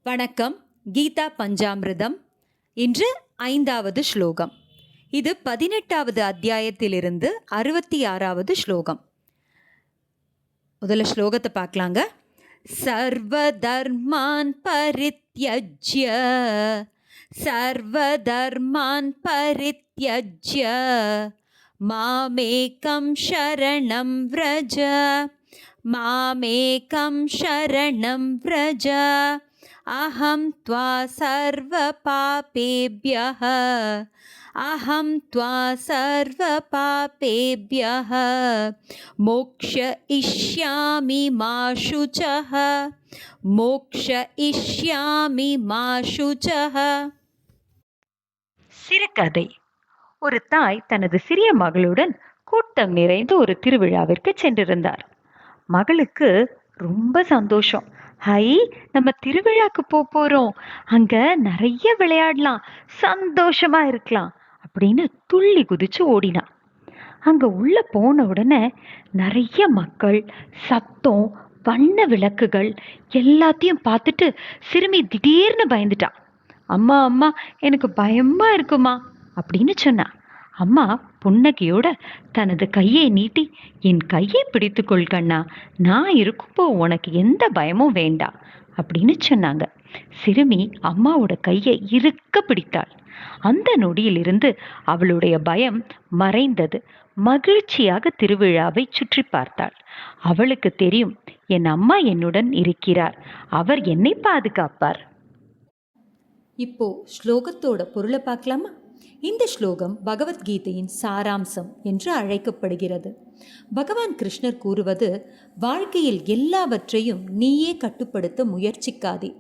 வணக்கம். கீதா பஞ்சாமிர்தம். இன்று 5வது ஸ்லோகம். இது 18வது அத்தியாயத்திலிருந்து 66வது ஸ்லோகம். முதல்ல ஸ்லோகத்தை பார்க்கலாங்க. சர்வதர்மான் பரித்யஜ்ய சர்வதர்மான் பரித்யஜ்ய மாமேகம் சரணம் வ்ரஜ மாமேகம் சரணம் வ்ரஜ அஹம் த்வா சர்வ பாபேப்யஹ அஹம் த்வா சர்வ பாபேப்யஹ மோக்ஷ இஷ்யாமி மா சுச்சஹ மோக்ஷ இஷ்யாமி மா சுச்சஹ. சிறுகதை. ஒரு தாய் தனது சிறிய மகளுடன் கூட்டம் நிறைந்த ஒரு திருவிழாவிற்கு சென்றிருந்தார். மகளுக்கு ரொம்ப சந்தோஷம். ஹை, நம்ம திருவிழாக்கு போறோம், அங்க நிறைய விளையாடலாம், சந்தோஷமா இருக்கலாம் அப்படின்னு துள்ளி குதிச்சு ஓடினா. அங்க உள்ள போன உடனே நிறைய மக்கள், சத்தம், வண்ண விளக்குகள் எல்லாத்தையும் பார்த்துட்டு சிறுமி திடீர்னு பயந்துட்டா. அம்மா அம்மா, எனக்கு பயமா இருக்குமா அப்படின்னு சொன்னா. அம்மா புன்னகையோட தனது கையை நீட்டி, என் கையை பிடித்துக்கொள் கண்ணா, நான் இருக்கும்போ உனக்கு எந்த பயமும் வேண்டாம் அப்படின்னு சொன்னாங்க. சிறுமி அம்மாவோட கையை இறுக்க பிடித்தாள். அந்த நொடியிலிருந்து அவளுடைய பயம் மறைந்தது. மகிழ்ச்சியாக திருவிழாவை சுற்றி பார்த்தாள். அவளுக்கு தெரியும், என் அம்மா என்னுடன் இருக்கிறார், அவர் என்னை பாதுகாப்பார். இப்போ ஸ்லோகத்தோட பொருளை பார்க்கலாமா? இந்த ஸ்லோகம் பகவத்கீதையின் சாராம்சம் என்று அழைக்கப்படுகிறது. பகவான் கிருஷ்ணர் கூறுவது, வாழ்க்கையில் எல்லாவற்றையும் நீயே கட்டுப்படுத்த முயற்சிக்காதே.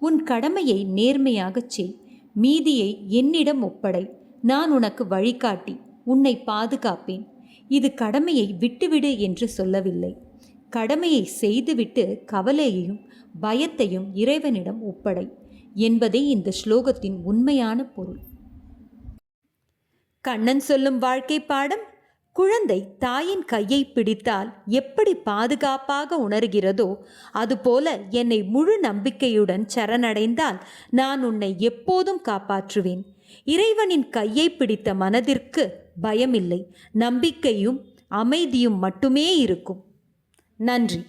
உன் கடமையை நேர்மையாகச் செய், மீதியை என்னிடம் ஒப்படை. நான் உனக்கு வழிகாட்டி உன்னை பாதுகாப்பேன். இது கடமையை விட்டுவிடு என்று சொல்லவில்லை. கடமையை செய்துவிட்டு கவலையையும் பயத்தையும் இறைவனிடம் ஒப்படை என்பதே இந்த ஸ்லோகத்தின் உண்மையான பொருள். கண்ணன் சொல்லும் வாழ்க்கை பாடம்: குழந்தை தாயின் கையை பிடித்தால் எப்படி பாதுகாப்பாக உணர்கிறதோ அதுபோல என்னை முழு நம்பிக்கையுடன் சரணடைந்தால் நான் உன்னை எப்போதும் காப்பாற்றுவேன். இறைவனின் கையை பிடித்த மனதிற்கு பயமில்லை, நம்பிக்கையும் அமைதியும் மட்டுமே இருக்கும். நன்றி.